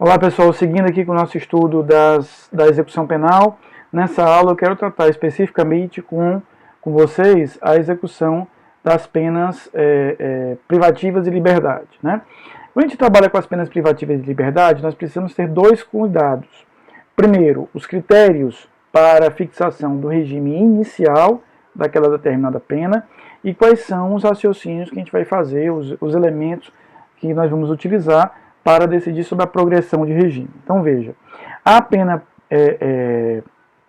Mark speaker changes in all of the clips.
Speaker 1: Olá pessoal, seguindo aqui com o nosso estudo da execução penal, nessa aula eu quero tratar especificamente com vocês a execução das penas privativas de liberdade. Né? Quando a gente trabalha com as penas privativas de liberdade, nós precisamos ter dois cuidados. Primeiro, os critérios para a fixação do regime inicial daquela determinada pena e quais são os raciocínios que a gente vai fazer, os elementos que nós vamos utilizar para decidir sobre a progressão de regime. Então veja, a pena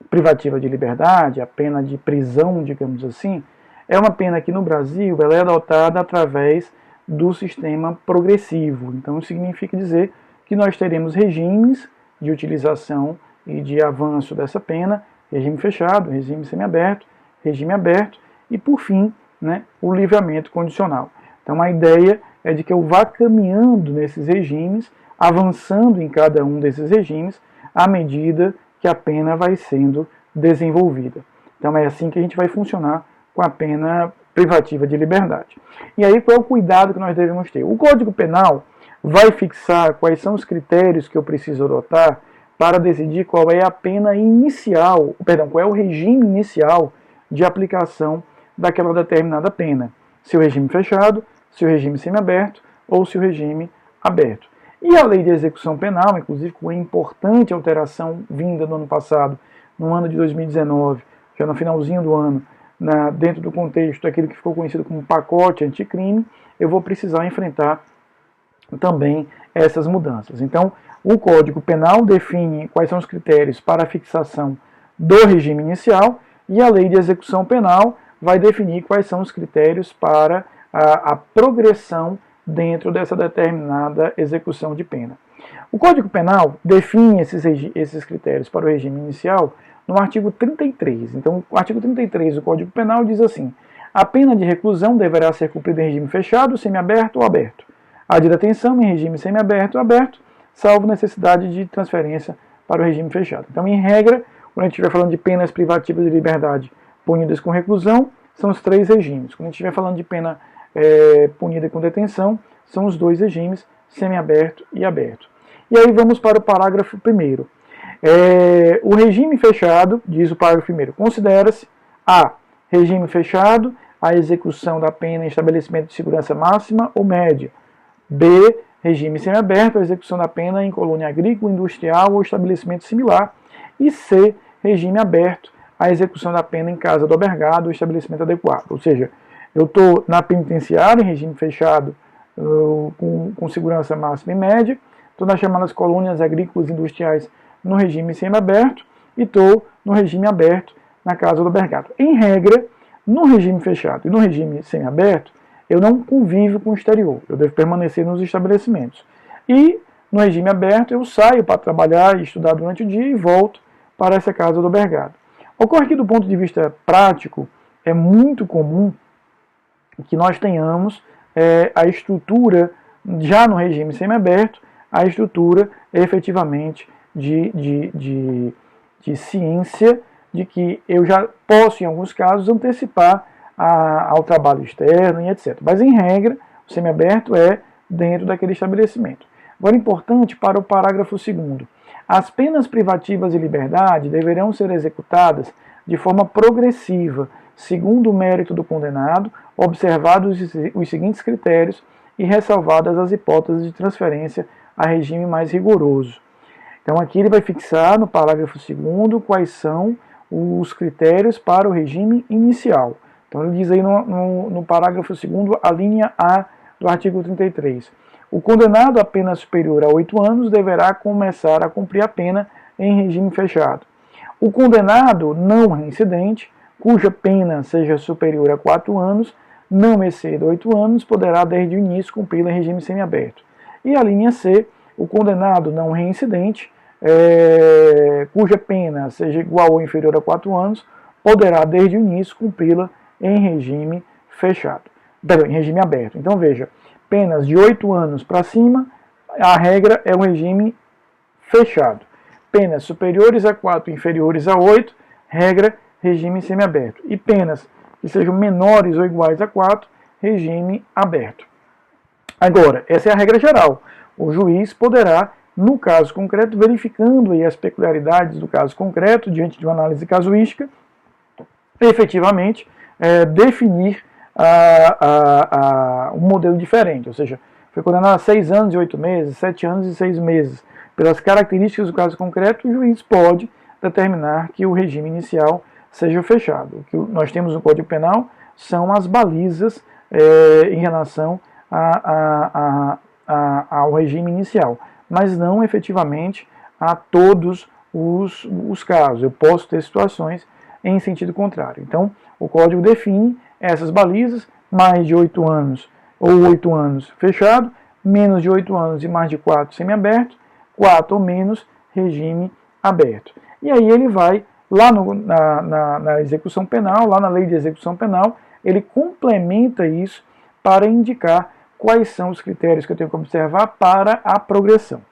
Speaker 1: privativa de liberdade, a pena de prisão, digamos assim, é uma pena que no Brasil ela é adotada através do sistema progressivo. Então isso significa dizer que nós teremos regimes de utilização e de avanço dessa pena, regime fechado, regime semiaberto, regime aberto e, por fim, né, o livramento condicional. Então a ideia é de que eu vá caminhando nesses regimes, avançando em cada um desses regimes, à medida que a pena vai sendo desenvolvida. Então é assim que a gente vai funcionar com a pena privativa de liberdade. E aí qual é o cuidado que nós devemos ter? O Código Penal vai fixar quais são os critérios que eu preciso adotar para decidir qual é a pena inicial, qual é o regime inicial de aplicação daquela determinada pena. Se o regime fechado, se o regime semiaberto ou se o regime aberto. E a lei de execução penal, inclusive com uma importante alteração vinda do ano passado, no ano de 2019, já no finalzinho do ano, dentro do contexto daquilo que ficou conhecido como pacote anticrime, eu vou precisar enfrentar também essas mudanças. Então, o Código Penal define quais são os critérios para a fixação do regime inicial e a lei de execução penal vai definir quais são os critérios para a progressão dentro dessa determinada execução de pena. O Código Penal define esses critérios para o regime inicial no artigo 33. Então, o artigo 33 do Código Penal diz assim: a pena de reclusão deverá ser cumprida em regime fechado, semiaberto ou aberto. A de detenção em regime semiaberto ou aberto, salvo necessidade de transferência para o regime fechado. Então, em regra, quando a gente estiver falando de penas privativas de liberdade punidas com reclusão, são os três regimes. Quando a gente estiver falando de pena punida com detenção, são os dois regimes, semiaberto e aberto. E aí vamos para o parágrafo 1º. O regime fechado, diz o parágrafo 1º, considera-se a regime fechado, a execução da pena em estabelecimento de segurança máxima ou média. B, regime semiaberto, a execução da pena em colônia agrícola, industrial ou estabelecimento similar. E C, regime aberto, a execução da pena em casa do albergado ou estabelecimento adequado. Ou seja, eu estou na penitenciária, em regime fechado, com segurança máxima e média, estou nas chamadas colônias agrícolas e industriais no regime semiaberto e estou no regime aberto na casa do albergado. Em regra, no regime fechado e no regime semiaberto, eu não convivo com o exterior, eu devo permanecer nos estabelecimentos. E no regime aberto eu saio para trabalhar e estudar durante o dia e volto para essa casa do albergado. Ocorre que do ponto de vista prático, é muito comum que nós tenhamos a estrutura, já no regime semiaberto, a estrutura efetivamente de ciência, de que eu já posso, em alguns casos, antecipar ao trabalho externo e etc. Mas, em regra, o semiaberto é dentro daquele estabelecimento. Agora, importante para o parágrafo 2º. As penas privativas de liberdade deverão ser executadas de forma progressiva, segundo o mérito do condenado, observados os seguintes critérios e ressalvadas as hipóteses de transferência a regime mais rigoroso. Então aqui ele vai fixar no parágrafo 2º quais são os critérios para o regime inicial. Então ele diz aí no parágrafo 2º, a linha A do artigo 33. O condenado a pena superior a 8 anos deverá começar a cumprir a pena em regime fechado. O condenado não reincidente, cuja pena seja superior a 4 anos, não exceda 8 anos, poderá desde o início cumpri-la em regime semiaberto. E a linha C, o condenado não reincidente, cuja pena seja igual ou inferior a 4 anos, poderá desde o início cumpri-la em regime fechado, em regime aberto. Então veja, penas de 8 anos para cima, a regra é um regime fechado. Penas superiores a 4 e inferiores a 8, regra regime semiaberto. E penas que sejam menores ou iguais a 4, regime aberto. Agora, essa é a regra geral. O juiz poderá no caso concreto, verificando aí as peculiaridades do caso concreto, diante de uma análise casuística, efetivamente definir um modelo diferente, ou seja, foi condenado a 6 anos e 8 meses, 7 anos e 6 meses. Pelas características do caso concreto, o juiz pode determinar que o regime inicial seja fechado. O que nós temos no Código Penal são as balizas em relação ao regime inicial, mas não efetivamente a todos os casos. Eu posso ter situações em sentido contrário. Então, o Código define essas balizas: mais de 8 anos ou 8 anos fechado, menos de 8 anos e mais de 4 semiaberto, 4 ou menos regime aberto. E aí ele vai lá na execução penal, lá na lei de execução penal, ele complementa isso para indicar quais são os critérios que eu tenho que observar para a progressão.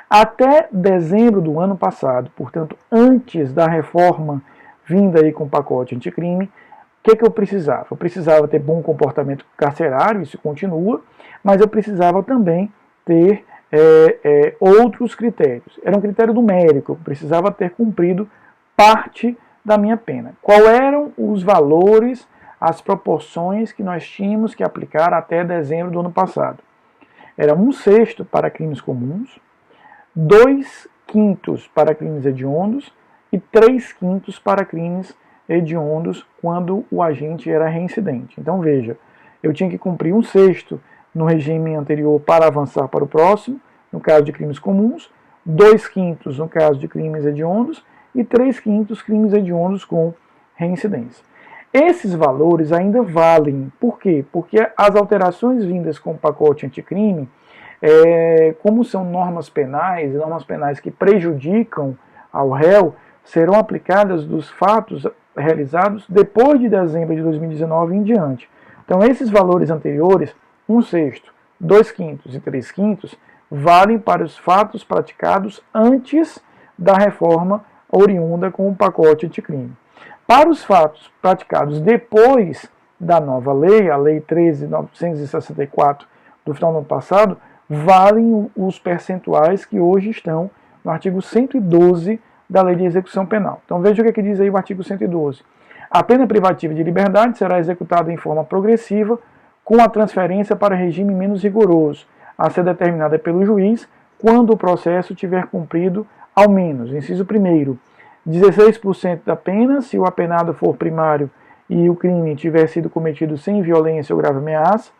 Speaker 1: Até dezembro do ano passado, portanto, antes da reforma vinda aí com o pacote anticrime, o que eu precisava? Eu precisava ter bom comportamento carcerário, isso continua, mas eu precisava também ter outros critérios. Era um critério numérico, eu precisava ter cumprido parte da minha pena. Quais eram os valores, as proporções que nós tínhamos que aplicar até dezembro do ano passado? Era 1/6 para crimes comuns, 2/5 para crimes hediondos e 3/5 para crimes hediondos quando o agente era reincidente. Então veja, eu tinha que cumprir 1/6 no regime anterior para avançar para o próximo, no caso de crimes comuns, 2/5 no caso de crimes hediondos e 3/5 crimes hediondos com reincidência. Esses valores ainda valem. Por quê? Porque as alterações vindas com o pacote anticrime, como são normas penais que prejudicam ao réu, serão aplicadas dos fatos realizados depois de dezembro de 2019 em diante. Então esses valores anteriores, 1/6, 2/5 e 3/5, valem para os fatos praticados antes da reforma oriunda com o pacote anticrime. Para os fatos praticados depois da nova lei, a Lei 13.964 do final do ano passado, valem os percentuais que hoje estão no artigo 112 da Lei de Execução Penal. Então veja o que diz aí o artigo 112. A pena privativa de liberdade será executada em forma progressiva, com a transferência para regime menos rigoroso, a ser determinada pelo juiz quando o processo tiver cumprido ao menos, inciso 1º, 16% da pena, se o apenado for primário e o crime tiver sido cometido sem violência ou grave ameaça.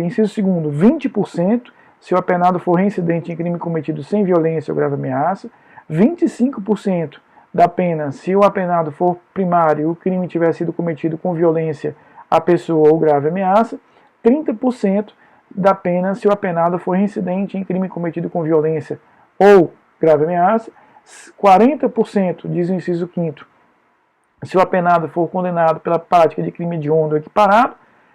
Speaker 1: Inciso 2º, 20%, se o apenado for reincidente em crime cometido sem violência ou grave ameaça. 25% da pena, se o apenado for primário e o crime tiver sido cometido com violência à pessoa ou grave ameaça. 30% da pena, se o apenado for reincidente em crime cometido com violência ou grave ameaça. 40%, diz o inciso 5º, se o apenado for condenado pela prática de crime hediondo ou equiparado.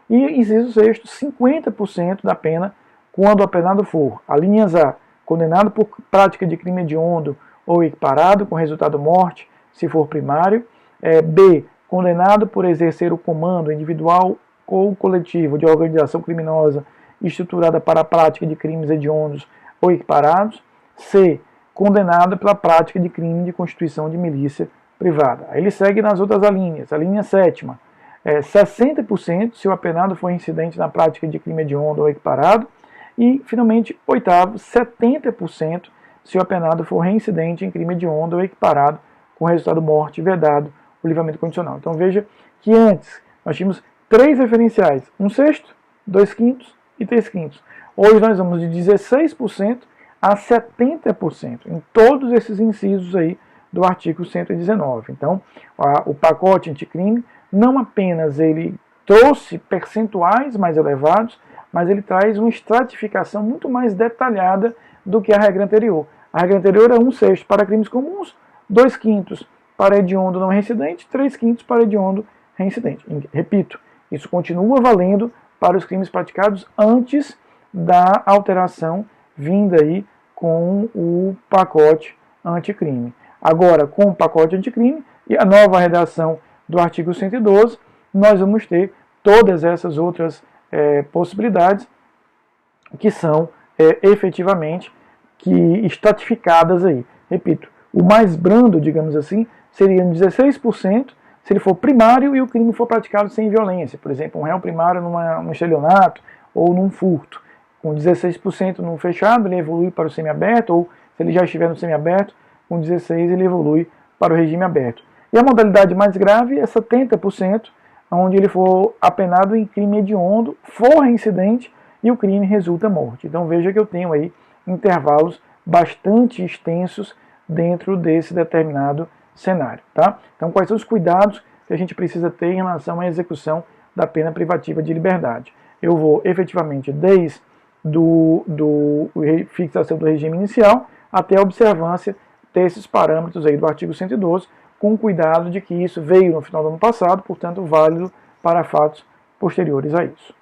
Speaker 1: E inciso 6º, 50% da pena quando o apenado for, alíneas A, condenado por prática de crime hediondo ou equiparado com resultado morte, se for primário. B, condenado por exercer o comando individual ou coletivo de organização criminosa estruturada para a prática de crimes hediondos ou equiparados. C, condenado pela prática de crime de constituição de milícia privada. Aí ele segue nas outras alíneas. A linha 7ª, 60% se o apenado for incidente na prática de crime hediondo ou equiparado. E, finalmente, 8º, 70% se o apenado for reincidente em crime hediondo ou equiparado com resultado morte vedado o livramento condicional. Então veja que antes nós tínhamos 3 referenciais, 1/6, 2/5 e 3/5. Hoje nós vamos de 16% a 70% em todos esses incisos aí do artigo 119. Então, o pacote anticrime não apenas ele trouxe percentuais mais elevados, mas ele traz uma estratificação muito mais detalhada do que a regra anterior. A regra anterior é 1/6 para crimes comuns, 2/5 para hediondo não reincidente, 3/5 para hediondo reincidente. Repito, isso continua valendo para os crimes praticados antes da alteração vinda aí com o pacote anticrime. Agora, com o pacote anticrime e a nova redação do artigo 112, nós vamos ter todas essas outras possibilidades que são efetivamente que estratificadas aí. Repito, o mais brando, digamos assim, seria 16% se ele for primário e o crime for praticado sem violência. Por exemplo, um réu primário num estelionato ou num furto. Com 16% no fechado, ele evolui para o semiaberto, ou se ele já estiver no semiaberto, com 16% ele evolui para o regime aberto. E a modalidade mais grave é 70%, onde ele for apenado em crime hediondo, for reincidente e o crime resulta morte. Então veja que eu tenho aí intervalos bastante extensos dentro desse determinado cenário. Tá? Então quais são os cuidados que a gente precisa ter em relação à execução da pena privativa de liberdade? Eu vou efetivamente desde fixação do regime inicial até a observância desses parâmetros aí do artigo 112, com cuidado de que isso veio no final do ano passado, portanto válido para fatos posteriores a isso.